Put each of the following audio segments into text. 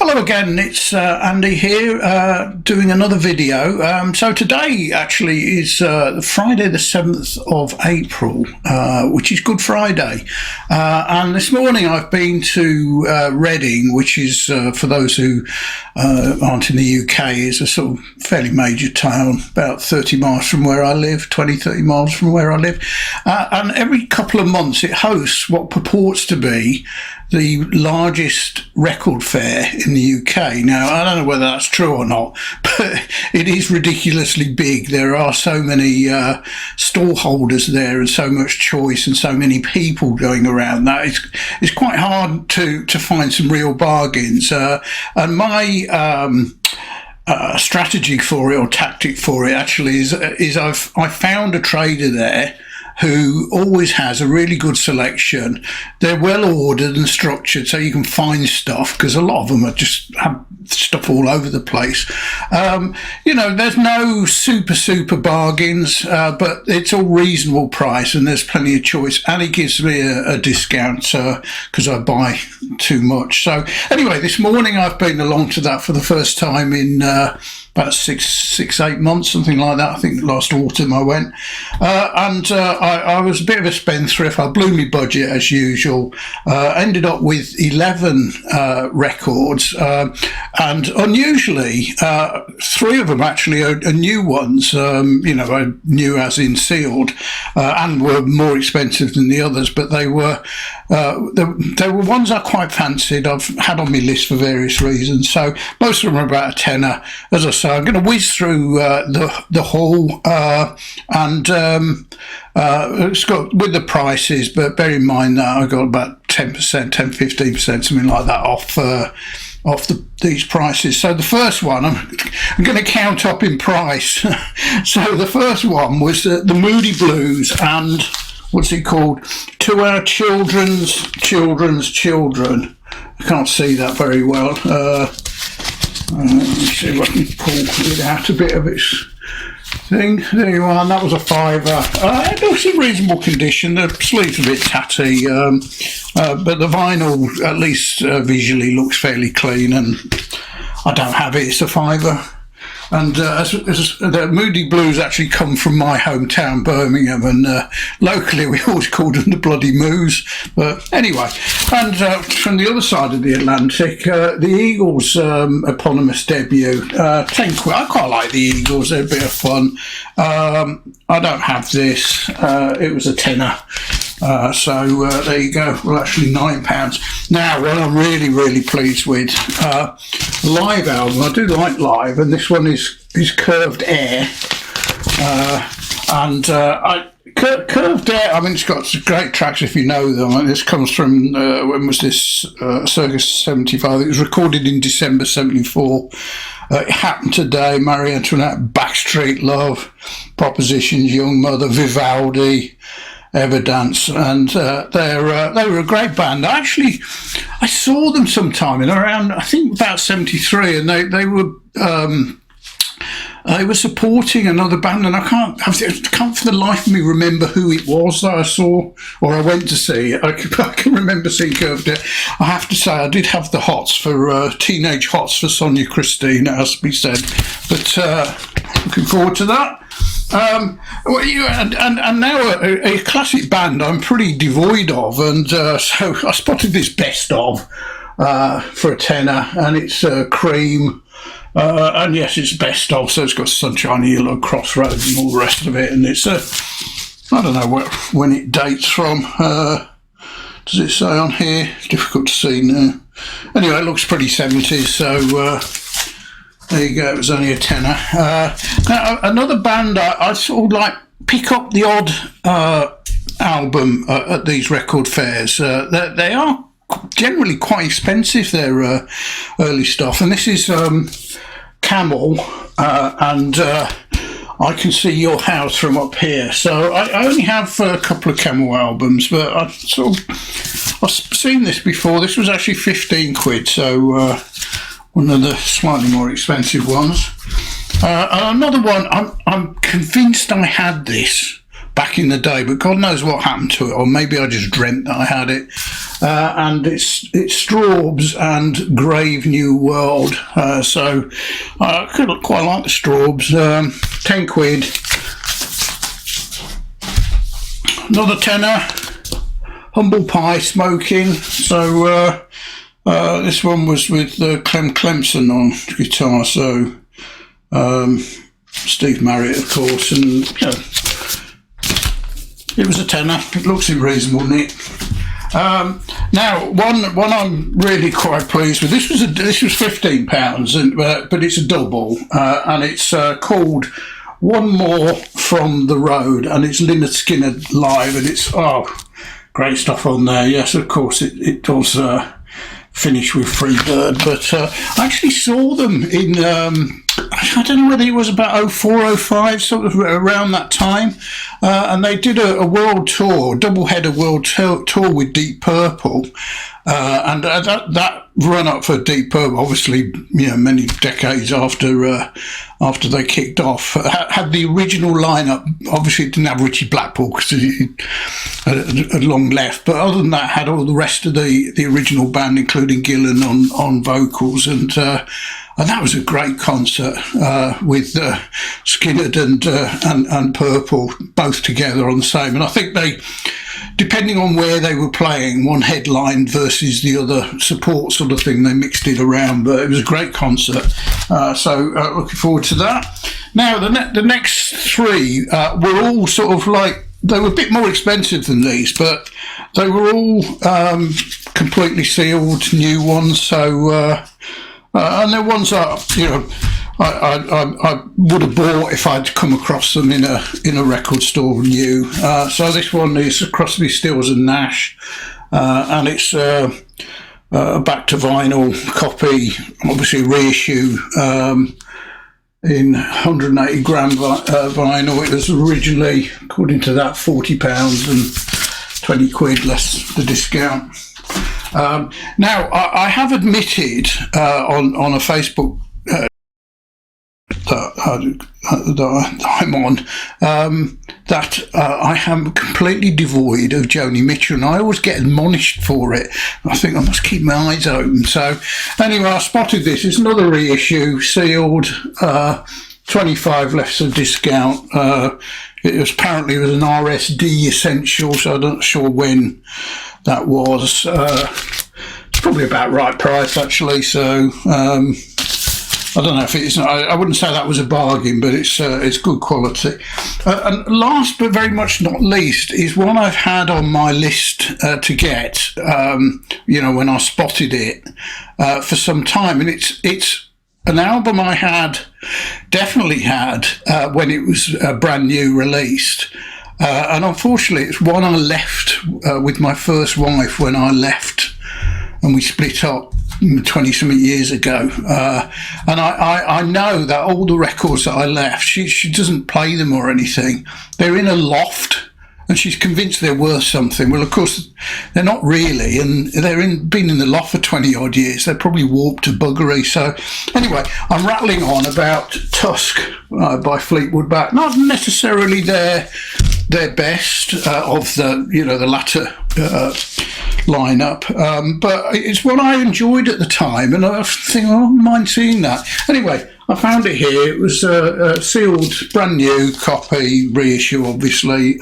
Hello again, it's Andy here doing another video. So today actually is Friday the 7th of April, which is Good Friday. And this morning I've been to Reading, which is, for those who aren't in the UK, is a sort of fairly major town, about 30 miles from where I live, 20-30 miles from where I live. And every couple of months it hosts what purports to be the largest record fair in the UK. Now, I don't know whether that's true or not, but it is ridiculously big. There are so many stall holders there and so much choice and so many people going around that it's quite hard to find some real bargains. And my strategy for it, or tactic for it, actually is I found a trader there who always has a really good selection. They're well ordered and structured so you can find stuff, because a lot of them are just have stuff all over the place. You know, there's no super bargains, but it's all reasonable price and there's plenty of choice, and it gives me a discount because I buy too much. So anyway, this morning I've been along to that for the first time in about 6-8 months, something like that. I think last autumn I went, and I was a bit of a spendthrift. I blew my budget as usual. Ended up with 11 records, and unusually 3 of them actually are new ones. You know, new as in sealed, and were more expensive than the others, but they were ones I quite fancied. I've had on my list for various reasons, so most of them are about a tenner. As I say, I'm going to whiz through the haul, and it's got with the prices, but bear in mind that I got about 10%, 15%, something like that off these prices. So the first one, I'm going to count up in price. So the first one was the Moody Blues, and what's it called? To Our Children's Children. I can't see that very well. Let me see if I can pull it out a bit of its thing. There you are, and that was a £5. It looks in reasonable condition. The sleeve's a bit tatty, but the vinyl, at least visually, looks fairly clean, and I don't have it. It's a £5. And as the Moody Blues actually come from my hometown, Birmingham, and locally we always called them the Bloody Moos. But anyway, and from the other side of the Atlantic, the Eagles' eponymous debut, 10 quid. I quite like the Eagles, they're a bit of fun. I don't have this, it was a tenner. So there you go. Well, actually £9. Now, what I'm really pleased with, live album. I do like live, and this one is Curved Air, and Curved Air, I mean, it's got some great tracks if you know them. And this comes from when was this? Circa 75. It was recorded in December 74. It Happened Today, Marie Antoinette, Backstreet Love, Propositions, Young Mother, Vivaldi, Everdance, and they were a great band. I saw them sometime in around, I think about 73, and they were supporting another band, and I can't for the life of me remember who it was that I saw or I went to see. I can remember seeing Curved Air. I have to say I did have the hots for teenage hots for Sonia Christine, it has to be said, but looking forward to that. Well, and now a classic band I'm pretty devoid of, and so I spotted this best of for a tenner, and it's Cream, and yes, it's best of, so it's got Sunshine Yellow, Crossroads, and all the rest of it, and it's I don't know when it dates from. Does it say on here? It's difficult to see now. Anyway, it looks pretty 70s, so there you go, it was only a tenner. Now, another band I sort of like pick up the odd album at these record fairs. They are generally quite expensive, their early stuff. And this is Camel, and I Can See Your House from up here. So I only have a couple of Camel albums, but I've seen this before. This was actually 15 quid, so one of the slightly more expensive ones. Another one, I'm convinced I had this back in the day, but God knows what happened to it, or maybe I just dreamt that I had it. And it's Straub's and Grave New World. So I could quite like the Straub's. 10 quid. Another tenner. Humble Pie Smoking. So this one was with Clem Clemson on guitar. So Steve Marriott, of course, and you know, it was a tenner. It looks reasonable, Nick. Now, one I'm really quite pleased with. This was £15, and but it's a double, and it's called One More from the Road, and it's Lynyrd Skynyrd live, and it's great stuff on there. Yes, of course, it does finish with Freebird, but I actually saw them in I don't know whether it was about 04, 05, sort of around that time, and they did a world tour, double-header world tour with Deep Purple, and that run up for Deep Purple, obviously, you know, many decades after they kicked off, had the original lineup. Obviously, it didn't have Richie Blackpool because he had long left, but other than that, had all the rest of the original band, including Gillan on vocals, and that was a great concert with Skynyrd and Purple both together on the same. And I think they, depending on where they were playing, one headline versus the other support sort of thing, they mixed it around. But it was a great concert. So looking forward to that. Now, the next three were all sort of like, they were a bit more expensive than these, but they were all completely sealed, new ones. So... and they're ones that, you know, I would have bought if I'd come across them in a record store new. So this one is Crosby, Stills and Nash, and it's a back to vinyl copy, obviously reissue in 180 gram vinyl. It was originally, according to that, £40 and 20 quid less the discount. Now, I have admitted on a Facebook that I'm on that I am completely devoid of Joni Mitchell, and I always get admonished for it. I think I must keep my eyes open. So anyway, I spotted this. It's another reissue, sealed, 25 less of discount. It was apparently an RSD essential, so I'm not sure when that was. It's probably about right price, actually. So I don't know if it's. I wouldn't say that was a bargain, but it's good quality. And last but very much not least is one I've had on my list to get. You know, when I spotted it for some time, and it's an album I definitely had when it was brand new released. And unfortunately, it's one I left with my first wife when I left and we split up 20-something years ago. And I know that all the records that I left, she doesn't play them or anything. They're in a loft and she's convinced they're worth something. Well, of course, they're not really, and been in the loft for 20-odd years. They're probably warped to buggery. So anyway, I'm rattling on about Tusk by Fleetwood Mac. Not necessarily their best of the latter lineup, but it's what I enjoyed at the time, and I think I don't mind seeing that. Anyway, I found it here. It was a sealed, brand new copy, reissue, obviously,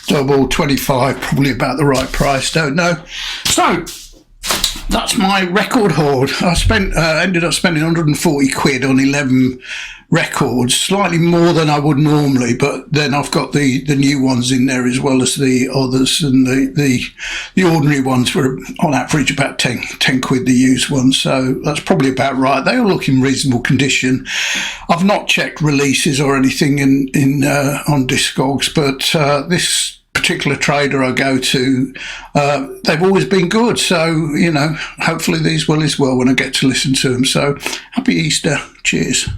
double 25, probably about the right price. Don't know. So that's my record hoard. I ended up spending 140 quid on 11 records, slightly more than I would normally, but then I've got the new ones in there as well as the others, and the ordinary ones were on average about 10 quid, the used ones, so that's probably about right. They all look in reasonable condition. I've not checked releases or anything on Discogs, but this particular trader I go to, they've always been good, so hopefully these will as well when I get to listen to them. So happy Easter. Cheers.